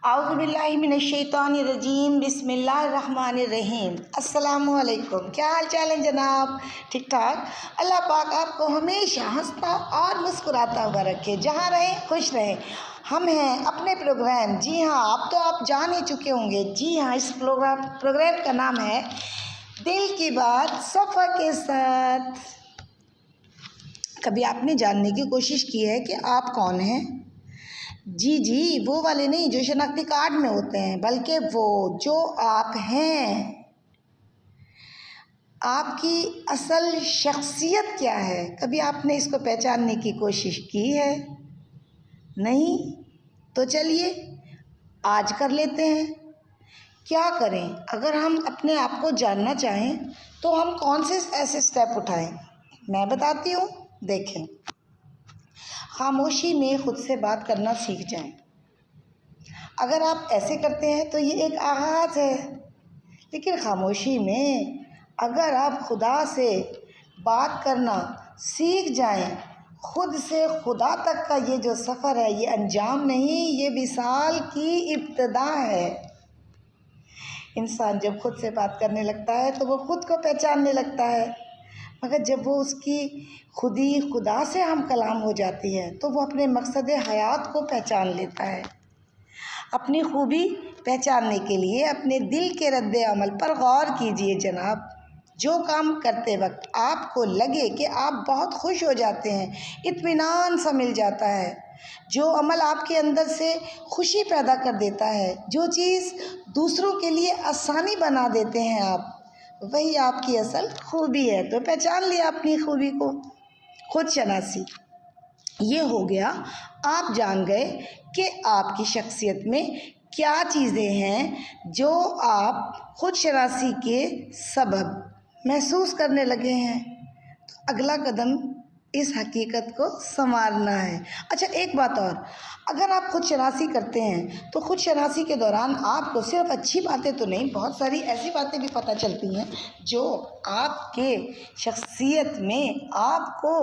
اعوذ باللہ من الشیطان الرجیم، بسم اللہ الرحمن الرحیم۔ السلام علیکم، کیا حال چال ہے جناب؟ ٹھیک ٹھاک؟ اللہ پاک آپ کو ہمیشہ ہنستا اور مسکراتا ہوا رکھے، جہاں رہیں خوش رہیں۔ ہم ہیں اپنے پروگرام، جی ہاں اب تو آپ جان ہی چکے ہوں گے، جی ہاں اس پروگرام کا نام ہے دل کی بات صفا کے ساتھ۔ کبھی آپ نے جاننے کی کوشش کی ہے کہ آپ کون ہیں؟ جی وہ والے نہیں جو شناختی کارڈ میں ہوتے ہیں، بلکہ وہ جو آپ ہیں۔ آپ کی اصل شخصیت کیا ہے؟ کبھی آپ نے اس کو پہچاننے کی کوشش کی ہے؟ نہیں؟ تو چلیے آج کر لیتے ہیں۔ کیا کریں؟ اگر ہم اپنے آپ کو جاننا چاہیں تو ہم کون سے ایسے سٹیپ اٹھائیں؟ میں بتاتی ہوں، دیکھیں۔ خاموشی میں خود سے بات کرنا سیکھ جائیں۔ اگر آپ ایسے کرتے ہیں تو یہ ایک آغاز ہے، لیکن خاموشی میں اگر آپ خدا سے بات کرنا سیکھ جائیں، خود سے خدا تک کا یہ جو سفر ہے یہ انجام نہیں، یہ وصال کی ابتدا ہے۔ انسان جب خود سے بات کرنے لگتا ہے تو وہ خود کو پہچاننے لگتا ہے، مگر جب وہ اس کی خودی خدا سے ہم کلام ہو جاتی ہے تو وہ اپنے مقصد حیات کو پہچان لیتا ہے۔ اپنی خوبی پہچاننے کے لیے اپنے دل کے رد عمل پر غور کیجئے جناب۔ جو کام کرتے وقت آپ کو لگے کہ آپ بہت خوش ہو جاتے ہیں، اطمینان سا مل جاتا ہے، جو عمل آپ کے اندر سے خوشی پیدا کر دیتا ہے، جو چیز دوسروں کے لیے آسانی بنا دیتے ہیں آپ، وہی آپ کی اصل خوبی ہے۔ تو پہچان لیا اپنی خوبی کو۔ خود شناسی یہ ہو گیا، آپ جان گئے کہ آپ کی شخصیت میں کیا چیزیں ہیں جو آپ خود شناسی کے سبب محسوس کرنے لگے ہیں۔ تو اگلا قدم اس حقیقت کو سنوارنا ہے۔ اچھا ایک بات اور، اگر آپ خود شناسی کرتے ہیں تو خود شناسی کے دوران آپ کو صرف اچھی باتیں تو نہیں، بہت ساری ایسی باتیں بھی پتہ چلتی ہیں جو آپ کے شخصیت میں آپ کو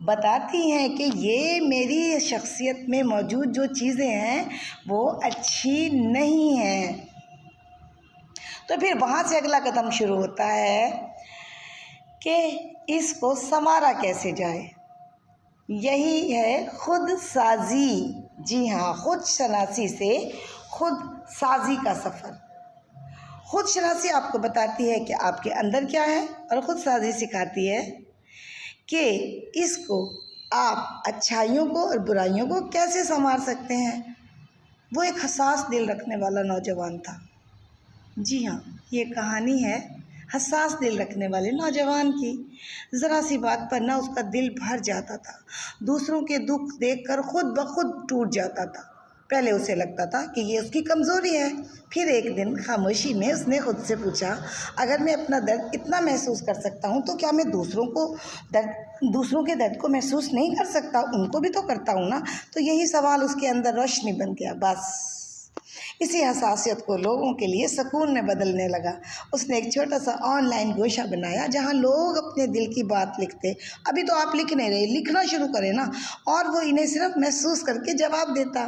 بتاتی ہیں کہ یہ میری شخصیت میں موجود جو چیزیں ہیں وہ اچھی نہیں ہیں۔ تو پھر وہاں سے اگلا قدم شروع ہوتا ہے کہ اس کو سنوارا کیسے جائے۔ یہی ہے خود سازی۔ جی ہاں، خود شناسی سے خود سازی کا سفر۔ خود شناسی آپ کو بتاتی ہے کہ آپ کے اندر کیا ہے، اور خود سازی سکھاتی ہے کہ اس کو آپ اچھائیوں کو اور برائیوں کو کیسے سنوار سکتے ہیں۔ وہ ایک حساس دل رکھنے والا نوجوان تھا۔ جی ہاں، یہ کہانی ہے حساس دل رکھنے والے نوجوان کی۔ ذرا سی بات پر نہ اس کا دل بھر جاتا تھا، دوسروں کے دکھ دیکھ کر خود بخود ٹوٹ جاتا تھا۔ پہلے اسے لگتا تھا کہ یہ اس کی کمزوری ہے، پھر ایک دن خاموشی میں اس نے خود سے پوچھا، اگر میں اپنا درد اتنا محسوس کر سکتا ہوں تو کیا میں دوسروں کے درد کو محسوس نہیں کر سکتا؟ ان کو بھی تو کرتا ہوں نا۔ تو یہی سوال اس کے اندر روشنی بن گیا۔ بس اسی حساسیت کو لوگوں کے لیے سکون میں بدلنے لگا۔ اس نے ایک چھوٹا سا آن لائن گوشہ بنایا جہاں لوگ اپنے دل کی بات لکھتے۔ ابھی تو آپ لکھ نہیں رہے، لکھنا شروع کریں نا، اور وہ انہیں صرف محسوس کر کے جواب دیتا۔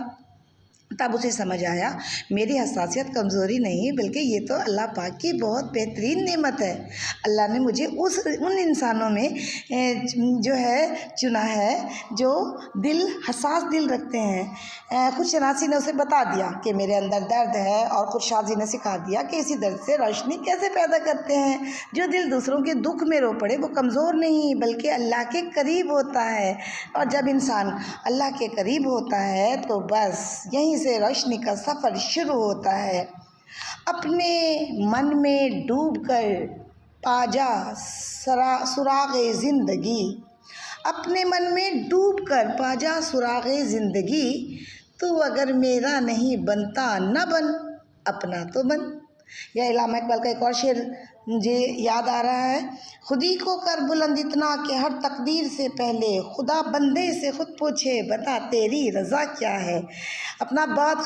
تب اسے سمجھ آیا، میری حساسیت کمزوری نہیں بلکہ یہ تو اللہ پاک کی بہت بہترین نعمت ہے۔ اللہ نے مجھے ان انسانوں میں جو ہے چنا ہے جو حساس دل رکھتے ہیں۔ خود شناسی نے اسے بتا دیا کہ میرے اندر درد ہے، اور خود شناسی نے سکھا دیا کہ اسی درد سے روشنی کیسے پیدا کرتے ہیں۔ جو دل دوسروں کے دکھ میں رو پڑے وہ کمزور نہیں بلکہ اللہ کے قریب ہوتا ہے، اور جب انسان اللہ کے قریب ہوتا ہے تو بس یہیں سے روشنی کا سفر شروع ہوتا ہے۔ اپنے من میں ڈوب کر پا جا سراغ زندگی، اپنے من میں ڈوب کر پا جا سراغ زندگی، تو اگر میرا نہیں بنتا نہ بن، اپنا تو بن۔ یا علامہ اقبال کا ایک اور شعر مجھے یاد آ رہا ہے، خودی کو کر بلند اتنا کہ ہر تقدیر سے پہلے خدا بندے سے خود پوچھے، بتا تیری رضا کیا ہے۔ اپنا بات